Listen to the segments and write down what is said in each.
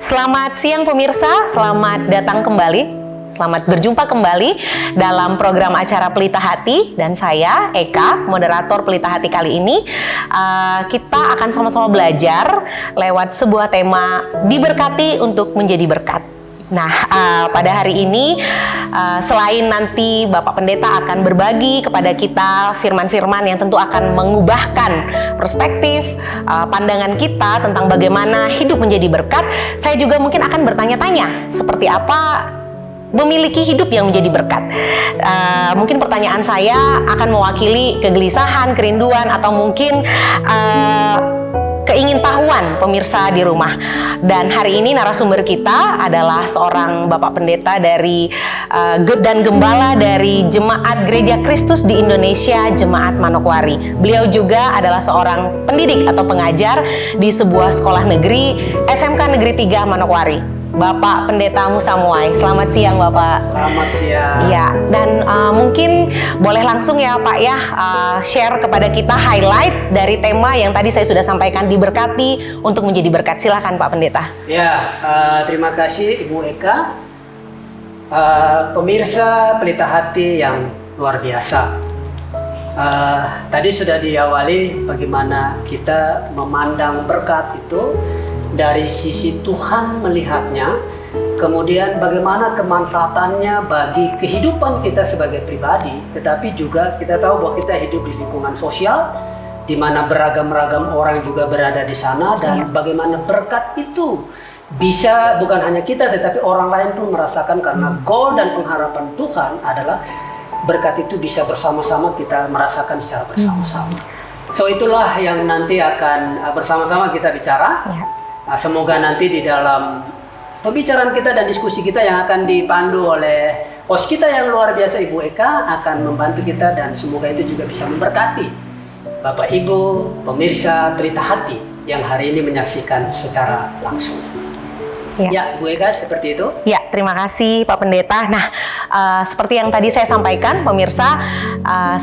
Selamat siang pemirsa, selamat datang kembali, selamat berjumpa kembali dalam program acara Pelita Hati. Dan saya, Eka, moderator Pelita Hati kali ini. Kita akan sama-sama belajar lewat sebuah tema diberkati untuk menjadi berkat. Nah, pada hari ini selain nanti Bapak Pendeta akan berbagi kepada kita firman-firman yang tentu akan mengubahkan perspektif pandangan kita tentang bagaimana hidup menjadi berkat, saya juga mungkin akan bertanya-tanya seperti apa memiliki hidup yang menjadi berkat. Mungkin pertanyaan saya akan mewakili kegelisahan, kerinduan, atau mungkin keingintahuan pemirsa di rumah. Dan hari ini narasumber kita adalah seorang Bapak Pendeta dari dan Gembala dari Jemaat Gereja Kristus di Indonesia, Jemaat Manokwari. Beliau juga adalah seorang pendidik atau pengajar di sebuah sekolah negeri, SMK Negeri 3 Manokwari. Bapak Pendeta Musa Muai. Selamat siang Bapak. Selamat siang. Ya, dan mungkin boleh langsung ya Pak ya share kepada kita highlight dari tema yang tadi saya sudah sampaikan, diberkati untuk menjadi berkat. Silakan Pak Pendeta. Ya, terima kasih Ibu Eka. Pemirsa Pelita Hati yang luar biasa. Tadi sudah diawali bagaimana kita memandang berkat itu dari sisi Tuhan melihatnya, kemudian bagaimana kemanfaatannya bagi kehidupan kita sebagai pribadi, tetapi juga kita tahu bahwa kita hidup di lingkungan sosial, di mana beragam-ragam orang juga berada di sana, dan bagaimana berkat itu bisa bukan hanya kita, tetapi orang lain pun merasakan, karena goal dan pengharapan Tuhan adalah berkat itu bisa bersama-sama kita merasakan secara bersama-sama. So itulah yang nanti akan bersama-sama kita bicara. Semoga nanti di dalam pembicaraan kita dan diskusi kita yang akan dipandu oleh host kita yang luar biasa Ibu Eka akan membantu kita, dan semoga itu juga bisa memberkati Bapak Ibu pemirsa Pelita Hati yang hari ini menyaksikan secara langsung. Ya, Bu Eka, seperti itu. Ya, terima kasih Pak Pendeta. Nah, seperti yang tadi saya sampaikan, pemirsa,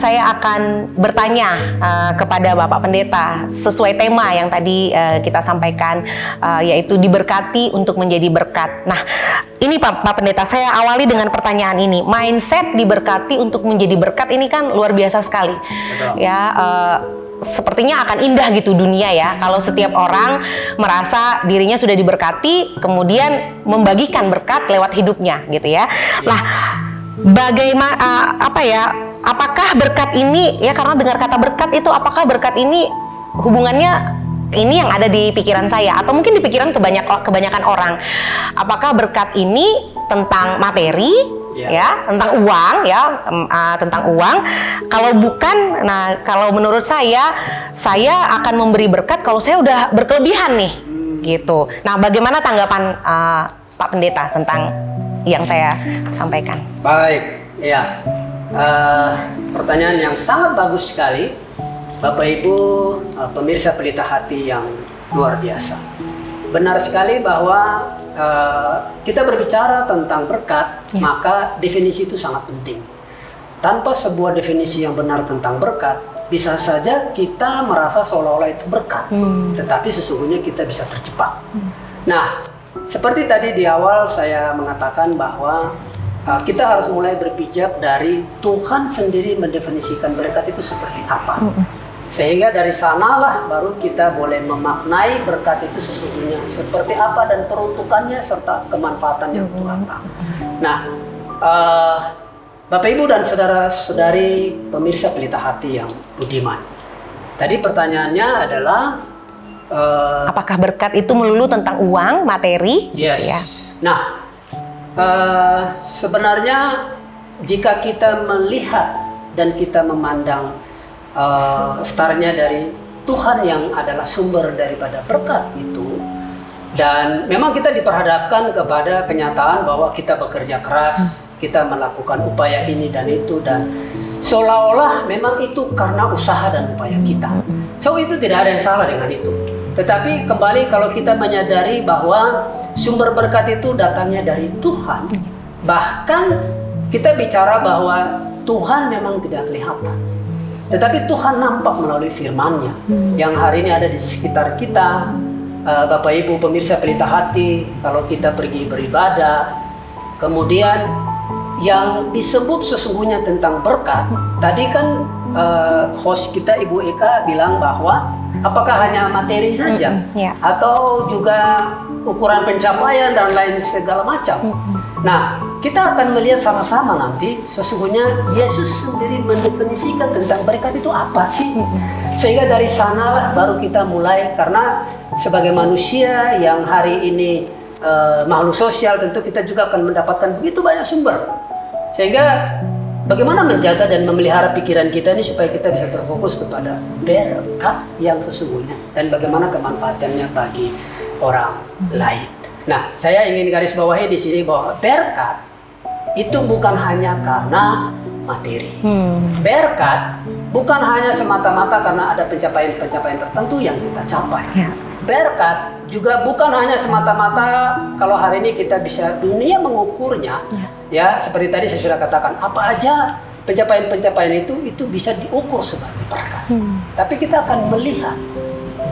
saya akan bertanya kepada Bapak Pendeta sesuai tema yang tadi kita sampaikan, yaitu diberkati untuk menjadi berkat. Nah, ini Pak Pendeta, saya awali dengan pertanyaan ini. Mindset diberkati untuk menjadi berkat ini kan luar biasa sekali. Betul. Ya, sepertinya akan indah gitu dunia ya kalau setiap orang merasa dirinya sudah diberkati, kemudian membagikan berkat lewat hidupnya gitu ya. Lah, bagaimana apakah berkat ini ya, karena dengar kata berkat itu, apakah berkat ini hubungannya ini yang ada di pikiran saya atau mungkin di pikiran kebanyakan orang, apakah berkat ini tentang materi ya, tentang uang ya, tentang uang. Kalau bukan, nah kalau menurut saya akan memberi berkat kalau saya udah berkelebihan nih, gitu. Nah, bagaimana tanggapan Pak Pendeta tentang yang saya sampaikan? Baik, ya, pertanyaan yang sangat bagus sekali, Bapak Ibu pemirsa Pelita Hati yang luar biasa. Benar sekali bahwa kita berbicara tentang berkat, maka definisi itu sangat penting. Tanpa sebuah definisi yang benar tentang berkat, bisa saja kita merasa seolah-olah itu berkat, tetapi sesungguhnya kita bisa terjebak. Nah, seperti tadi di awal saya mengatakan bahwa kita harus mulai berpijak dari Tuhan sendiri mendefinisikan berkat itu seperti apa. Sehingga dari sanalah baru kita boleh memaknai berkat itu sesungguhnya seperti apa dan peruntukannya serta kemanfaatannya untuk apa. Nah, Bapak Ibu dan saudara-saudari pemirsa Pelita Hati yang budiman. Tadi pertanyaannya adalah apakah berkat itu melulu tentang uang, materi? yes. Gitu ya. Nah, sebenarnya jika kita melihat dan kita memandang startnya dari Tuhan yang adalah sumber daripada berkat itu, dan memang kita diperhadapkan kepada kenyataan bahwa kita bekerja keras, kita melakukan upaya ini dan itu, dan seolah-olah memang itu karena usaha dan upaya kita. So itu tidak ada yang salah dengan itu. Tetapi kembali kalau kita menyadari bahwa sumber berkat itu datangnya dari Tuhan, bahkan kita bicara bahwa Tuhan memang tidak kelihatan, tetapi Tuhan nampak melalui firman-Nya yang hari ini ada di sekitar kita. Bapak Ibu pemirsa Pelita Hati, kalau kita pergi beribadah, kemudian yang disebut sesungguhnya tentang berkat, tadi kan host kita Ibu Eka bilang bahwa apakah hanya materi saja atau juga ukuran pencapaian dan lain segala macam. Nah, kita akan melihat sama-sama nanti sesungguhnya Yesus sendiri mendefinisikan tentang berkat itu apa sih. Sehingga dari sanalah baru kita mulai, karena sebagai manusia yang hari ini makhluk sosial, tentu kita juga akan mendapatkan begitu banyak sumber. Sehingga bagaimana menjaga dan memelihara pikiran kita ini supaya kita bisa terfokus kepada berkat yang sesungguhnya dan bagaimana kemanfaatannya bagi orang lain. Nah, saya ingin garis bawahi di sini bahwa berkat itu bukan hanya karena materi. Berkat bukan hanya semata-mata karena ada pencapaian-pencapaian tertentu yang kita capai. Berkat juga bukan hanya semata-mata kalau hari ini kita bisa dunia mengukurnya. Ya, seperti tadi saya sudah katakan, apa aja pencapaian-pencapaian itu bisa diukur sebagai berkat. Tapi kita akan melihat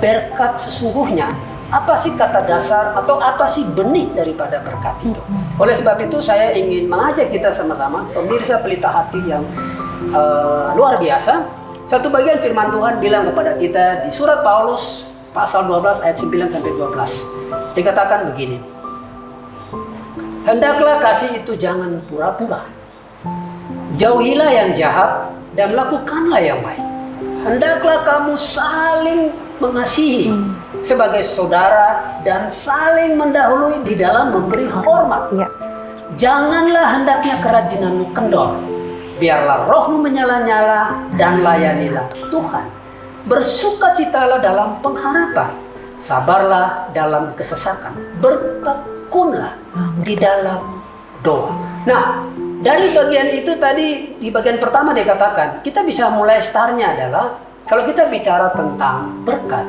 berkat sesungguhnya, apa sih kata dasar atau apa sih benih daripada berkat itu. Oleh sebab itu saya ingin mengajak kita sama-sama pemirsa Pelita Hati yang luar biasa. Satu bagian firman Tuhan bilang kepada kita di surat Paulus pasal 12 ayat 9 sampai 12. Dikatakan begini. Hendaklah kasih itu jangan pura-pura. Jauhilah yang jahat dan lakukanlah yang baik. Hendaklah kamu saling mengasihi sebagai saudara dan saling mendahului di dalam memberi hormat. Janganlah hendaknya kerajinanmu kendor. Biarlah rohmu menyala-nyala dan layanilah Tuhan. Bersukacitalah dalam pengharapan. Sabarlah dalam kesesakan. Bertekunlah di dalam doa. Nah, dari bagian itu tadi di bagian pertama dikatakan kita bisa mulai startnya adalah kalau kita bicara tentang berkat,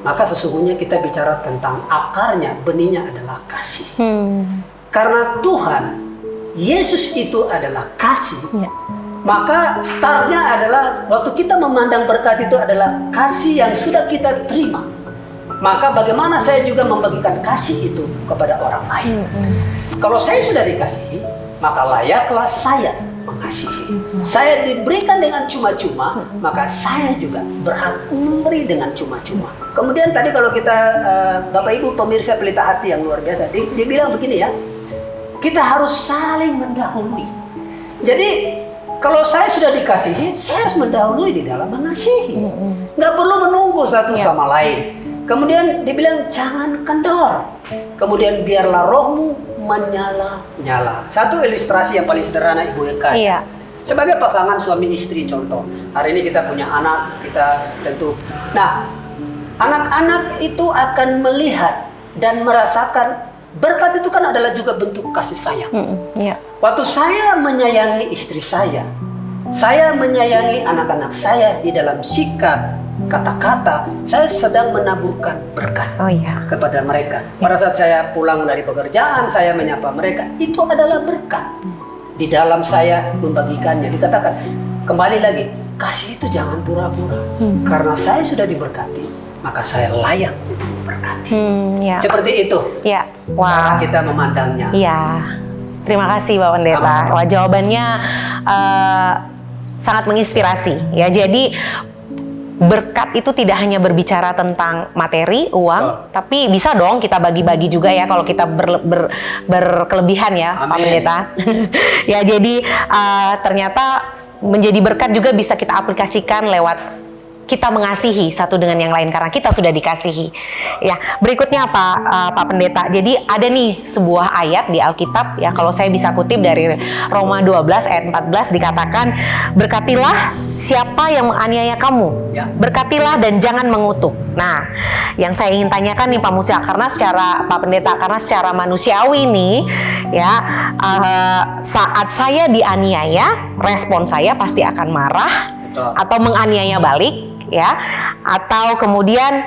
maka sesungguhnya kita bicara tentang akarnya, benihnya adalah kasih. Karena Tuhan Yesus itu adalah kasih. Maka startnya adalah waktu kita memandang berkat itu adalah kasih yang sudah kita terima. Maka bagaimana saya juga membagikan kasih itu kepada orang lain. Kalau saya sudah dikasihi, maka layaklah saya mengasihi. Saya diberikan dengan cuma-cuma, maka saya juga berhak memberi dengan cuma-cuma. Kemudian tadi kalau kita Bapak Ibu pemirsa Pelita Hati yang luar biasa, dia bilang begini ya, kita harus saling mendahului. Jadi kalau saya sudah dikasihi, saya harus mendahului di dalam mengasihi. Nggak perlu menunggu satu sama lain. Kemudian dibilang jangan kendor. Kemudian biarlah rohmu menyala-nyala. Satu ilustrasi yang paling sederhana Ibu Eka. Sebagai pasangan suami istri contoh. Hari ini kita punya anak, kita tentu. Nah, anak-anak itu akan melihat dan merasakan berkat itu kan adalah juga bentuk kasih sayang. Waktu saya menyayangi istri saya menyayangi anak-anak saya di dalam sikap, kata-kata, saya sedang menaburkan berkat kepada mereka. Pada saat saya pulang dari pekerjaan, saya menyapa mereka, itu adalah berkat. Di dalam saya membagikannya, dikatakan, kembali lagi, kasih itu jangan pura-pura. Karena saya sudah diberkati, maka saya layak untuk memberkati. Seperti itu cara kita memandangnya. Terima kasih Pak Pendeta. Wah, jawabannya sangat menginspirasi ya. Jadi berkat itu tidak hanya berbicara tentang materi, uang, tapi bisa dong kita bagi-bagi juga ya kalau kita berkelebihan ya, Pak Pendeta. Ya, jadi ternyata menjadi berkat juga bisa kita aplikasikan lewat kita mengasihi satu dengan yang lain karena kita sudah dikasihi. Ya, berikutnya apa, Pak Pendeta? Jadi ada nih sebuah ayat di Alkitab ya, kalau saya bisa kutip dari Roma 12 ayat 14 dikatakan, berkatilah siapa yang menganiaya kamu, berkatilah dan jangan mengutuk. Nah, yang saya ingin tanyakan nih Pak Musa, karena secara Pak Pendeta, karena secara manusiawi nih ya, saat saya dianiaya, respon saya pasti akan marah atau menganiaya balik ya, atau kemudian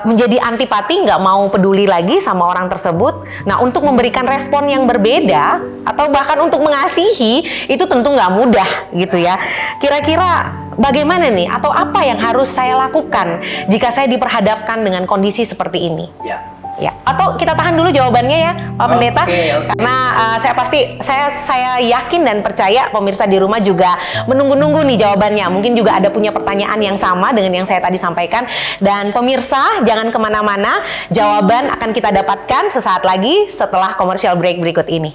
menjadi antipati, nggak mau peduli lagi sama orang tersebut. Nah, untuk memberikan respon yang berbeda atau bahkan untuk mengasihi itu tentu nggak mudah gitu ya. Kira-kira bagaimana nih, atau apa yang harus saya lakukan jika saya diperhadapkan dengan kondisi seperti ini? Ya, atau kita tahan dulu jawabannya ya, Pak Pendeta, karena saya yakin dan percaya pemirsa di rumah juga menunggu-nunggu nih jawabannya. Mungkin juga ada punya pertanyaan yang sama dengan yang saya tadi sampaikan. Dan pemirsa jangan kemana-mana, jawaban akan kita dapatkan sesaat lagi setelah commercial break berikut ini.